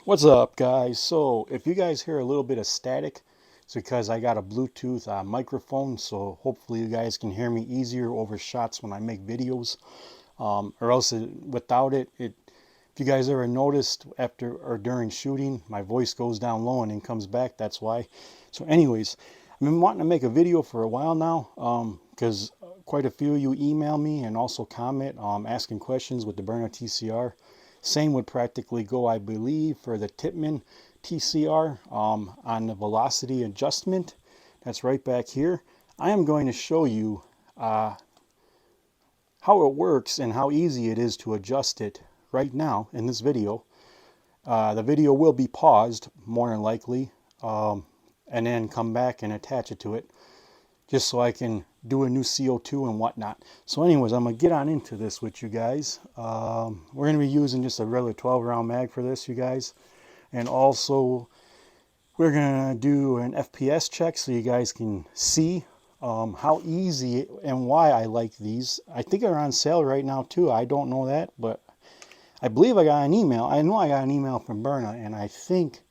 What's up, guys? So if you guys hear a little bit of static, it's because I got a Bluetooth microphone, so hopefully you guys can hear me easier over shots when I make videos. Or else without it, if you guys ever noticed after or during shooting, my voice goes down low and then comes back. That's why. So anyways, I've been wanting to make a video for a while now because quite a few of you email me and also comment asking questions with the Byrna TCR. Same would practically go, I believe, for the Tipman TCR on the velocity adjustment. That's right back here. I am going to show you how it works and how easy it is to adjust it right now in this video. The video will be paused, more than likely, and then come back and attach it to it, just so I can do a new CO2 and whatnot. So anyways, I'm going to get on into this with you guys. We're going to be using just a regular 12 round mag for this, you guys. And also, we're going to do an FPS check so you guys can see how easy and why I like these. I think they're on sale right now too. I don't know that, but I believe I got an email. I know I got an email from Byrna, and I think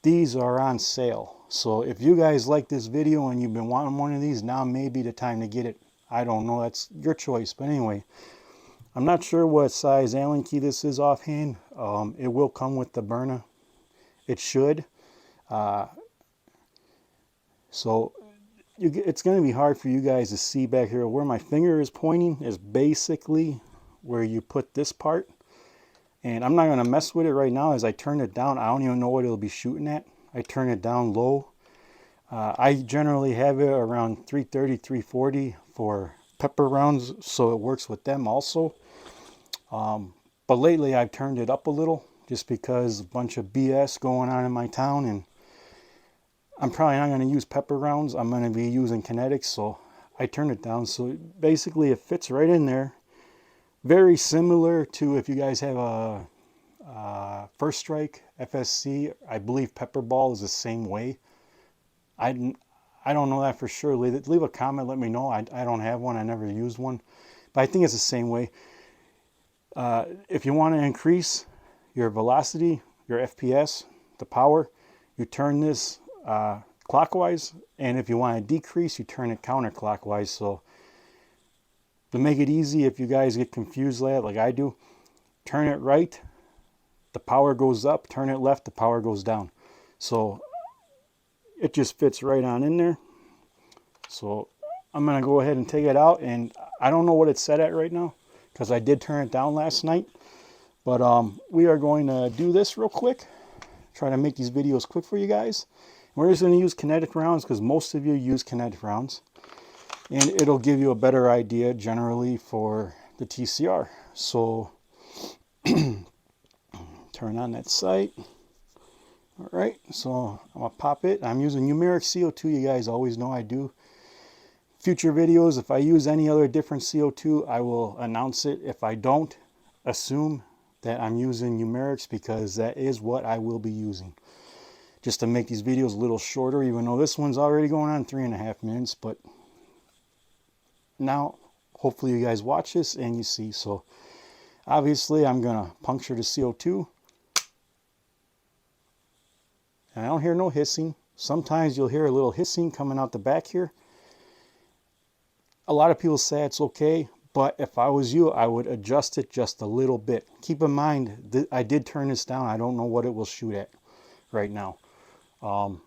these are on sale. So if you guys like this video and you've been wanting one of these, now may be the time to get it. I don't know, that's your choice. But anyway, I'm not sure what size Allen key this is offhand. It will come with the Byrna. It should. So it's going to be hard for you guys to see back here. Where my finger is pointing is basically where you put this part. And I'm not going to mess with it right now. As I turn it down, I don't even know what it'll be shooting at. I turn it down low. I generally have it around 330, 340 for pepper rounds, so it works with them also. But lately I've turned it up a little just because a bunch of BS going on in my town, and I'm probably not going to use pepper rounds. I'm going to be using kinetics, so I turn it down. So basically it fits right in there. Very similar to if you guys have a First Strike FSC. I believe Pepper Ball is the same way. I don't know that for sure. Leave a comment, let me know. I don't have one. I never used one, but I think it's the same way. If you want to increase your velocity, your FPS, the power, you turn this clockwise, and if you want to decrease, you turn it counterclockwise. So to make it easy, if you guys get confused like I do, turn it right, the power goes up. Turn it left, the power goes down. So it just fits right on in there. So I'm going to go ahead and take it out, and I don't know what it's set at right now because I did turn it down last night. But we are going to do this real quick. Try to make these videos quick for you guys. We're just going to use kinetic rounds because most of you use kinetic rounds. And it'll give you a better idea generally for the TCR. So turn on that sight. All right, so I'm gonna pop it. I'm using numeric CO2. You guys always know I do. Future videos, if I use any other different CO2, I will announce it. If I don't, assume that I'm using numerics because that is what I will be using. Just to make these videos a little shorter, even though this one's already going on 3.5 minutes. But now, hopefully you guys watch this and you see. So obviously I'm gonna puncture the CO2. And I don't hear no hissing. Sometimes you'll hear a little hissing coming out the back here. A lot of people say it's okay, but if I was you, I would adjust it just a little bit. Keep in mind that I did turn this down. I don't know what it will shoot at right now. The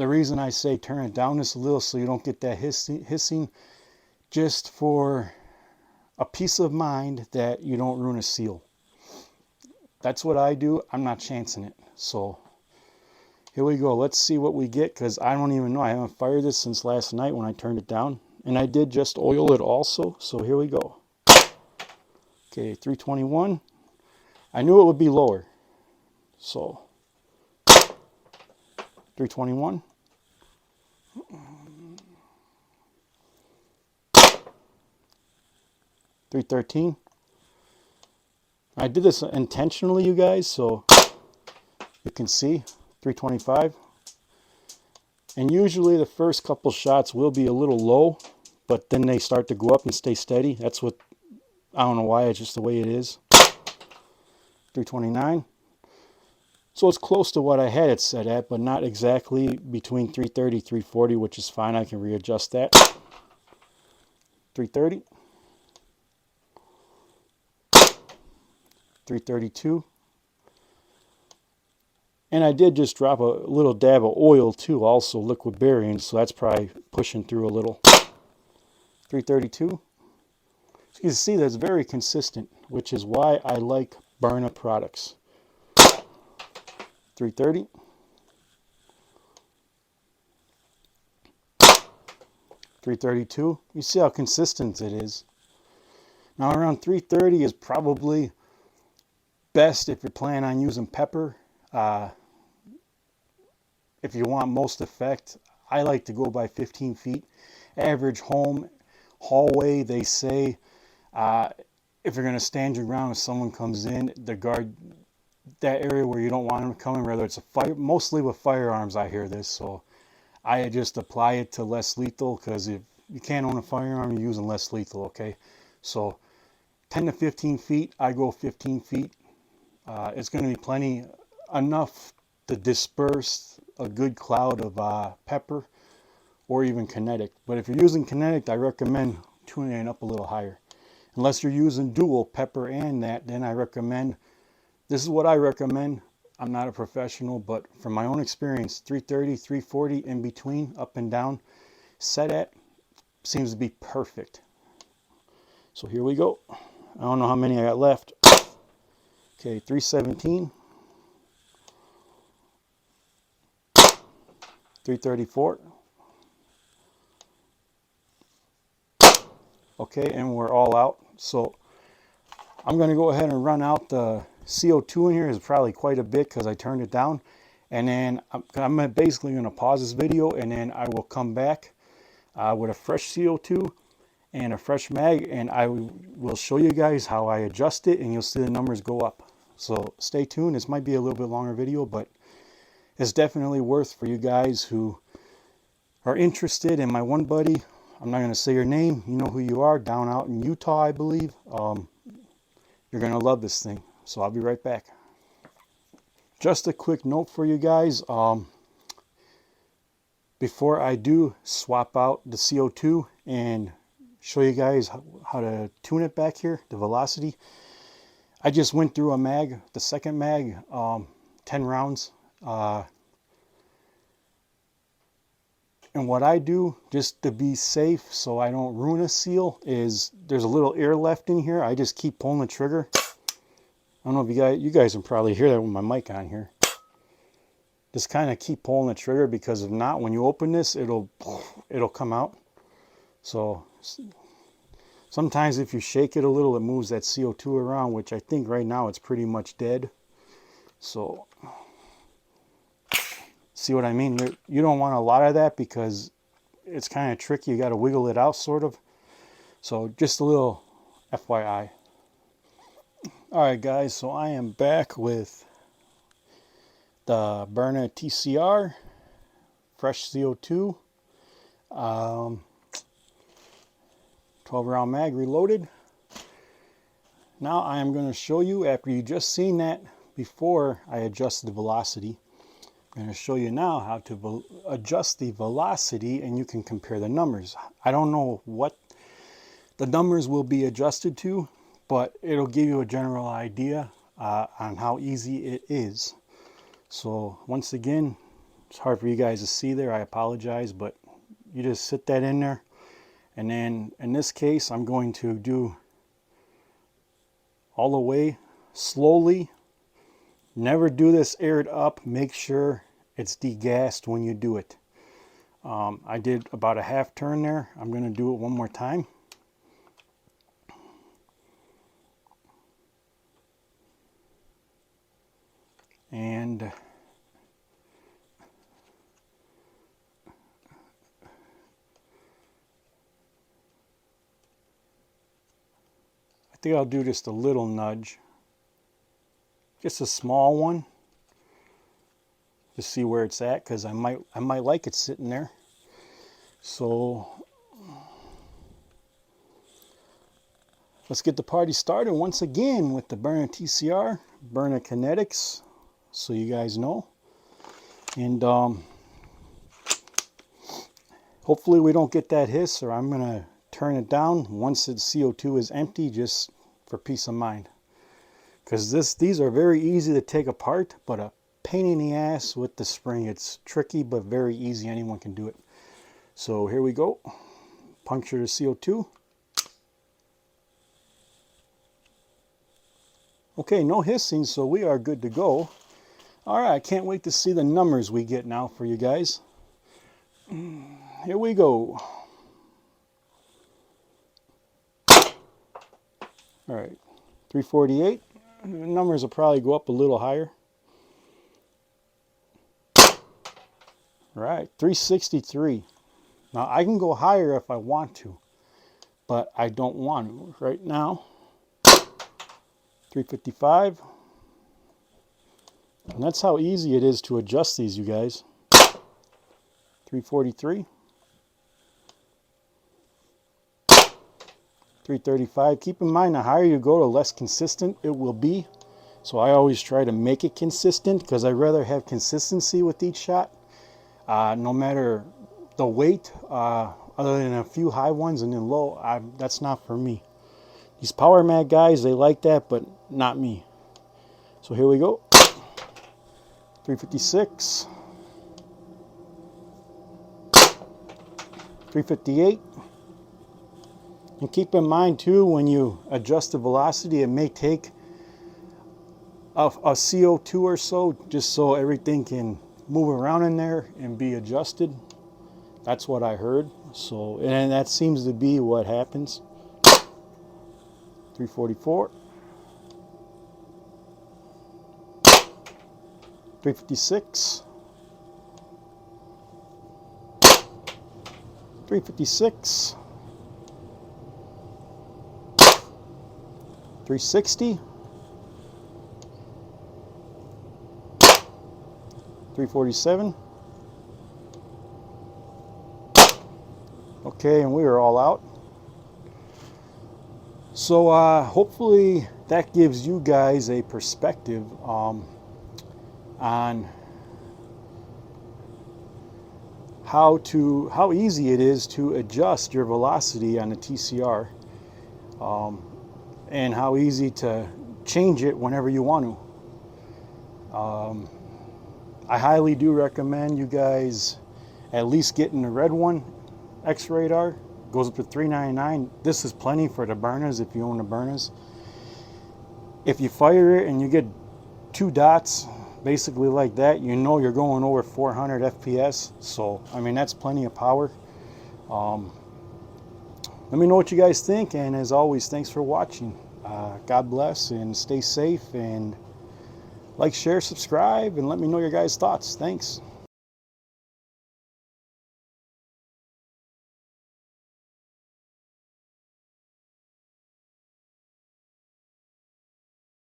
reason I say turn it down just a little so you don't get that hissing, just for a peace of mind that you don't ruin a seal. That's what I do. I'm not chancing it. So here we go. Let's see what we get, because I don't even know. I haven't fired this since last night when I turned it down. And I did just oil it also. So here we go. Okay, 321. I knew it would be lower. So 321. 313. I did this intentionally, you guys, so you can see 325. And usually the first couple shots will be a little low, but then they start to go up and stay steady. That's what, I don't know why, it's just the way it is. 329. So it's close to what I had it set at, but not exactly between 330, 340, which is fine. I can readjust that. 330. 332. And I did just drop a little dab of oil too, also liquid barium, so that's probably pushing through a little. 332. So you can see that's very consistent, which is why I like Byrna products. 330. 332. You see how consistent it is. Now around 330 is probably best if you're planning on using pepper. If you want most effect, I like to go by 15 feet. Average home hallway, they say, if you're going to stand your ground, if someone comes in, the guard, that area where you don't want them coming, whether it's a fire, mostly with firearms I hear this, so I just apply it to less lethal, because if you can't own a firearm, you're using less lethal, okay? So 10 to 15 feet, I go 15 feet. It's going to be plenty, enough to disperse a good cloud of pepper or even kinetic. But if you're using kinetic, I recommend tuning it up a little higher. Unless you're using dual pepper and that, then I recommend, this is what I recommend. I'm not a professional, but from my own experience, 330, 340, in between, up and down, set at, seems to be perfect. So here we go. I don't know how many I got left. Okay, 317. 334. Okay, and we're all out. So I'm going to go ahead and run out the CO2 in here. Is probably quite a bit because I turned it down. And then I'm basically going to pause this video, and then I will come back with a fresh CO2 and a fresh mag, and I will show you guys how I adjust it, and you'll see the numbers go up. So stay tuned. This might be a little bit longer video, but it's definitely worth for you guys who are interested. And my one buddy, I'm not going to say your name, you know who you are, down out in Utah, I believe. You're going to love this thing. So I'll be right back. Just a quick note for you guys. Before I do swap out the CO2 and show you guys how to tune it back here, the velocity, I just went through a mag, the second mag, 10 rounds. And what I do, just to be safe so I don't ruin a seal, is there's a little air left in here. I just keep pulling the trigger. I don't know if you guys can probably hear that with my mic on here. Just kind of keep pulling the trigger, because if not, when you open this, it'll come out. So sometimes if you shake it a little, it moves that CO2 around, which I think right now it's pretty much dead. So see what I mean? You don't want a lot of that because it's kind of tricky. You got to wiggle it out, sort of. So just a little FYI. Alright guys, so I am back with the Byrna TCR, fresh CO2, 12 round mag reloaded. Now I am going to show you, after you just seen that before I adjusted the velocity, I'm going to show you now how to adjust the velocity, and you can compare the numbers. I don't know what the numbers will be adjusted to, but it'll give you a general idea on how easy it is. So once again, it's hard for you guys to see there, I apologize, but you just sit that in there, and then in this case I'm going to do all the way slowly. Never do this aired up. Make sure it's degassed when you do it. I did about a half turn there. I'm going to do it one more time. And I think I'll do just a little nudge, just a small one, to see where it's at, because I might like it sitting there. So let's get the party started once again with the Byrna TCR, Byrna Kinetics, so you guys know. And hopefully we don't get that hiss, or I'm going to turn it down once the CO2 is empty, just for peace of mind. Because these are very easy to take apart, but a pain in the ass with the spring. It's tricky, but very easy. Anyone can do it. So here we go. Puncture the CO2. Okay, no hissing, so we are good to go. All right, I can't wait to see the numbers we get now for you guys. Here we go. All right, 348. The numbers will probably go up a little higher. All right, 363. Now, I can go higher if I want to, but I don't want to right now. 355. And that's how easy it is to adjust these, you guys. 343. 335. Keep in mind, the higher you go, the less consistent it will be. So I always try to make it consistent, because I'd rather have consistency with each shot. No matter the weight, other than a few high ones and then low, that's not for me. These Power Mag guys, they like that, but not me. So here we go. 356. 358. And keep in mind too, when you adjust the velocity, it may take a CO2 or so, just so everything can move around in there and be adjusted. That's what I heard. So, and that seems to be what happens. 344. 356. 356. 360. 347. Okay, and we are all out. So hopefully that gives you guys a perspective on how easy it is to adjust your velocity on the TCR, and how easy to change it whenever you want to. I highly do recommend you guys at least getting the red one, X Radar. Goes up to $399. This is plenty for the Byrnas if you own the Byrnas. If you fire it and you get 2 dots, basically like that, you know you're going over 400 FPS. So, I mean, that's plenty of power. Let me know what you guys think, and as always, thanks for watching. God bless and stay safe, and like, share, subscribe, and let me know your guys' thoughts. Thanks.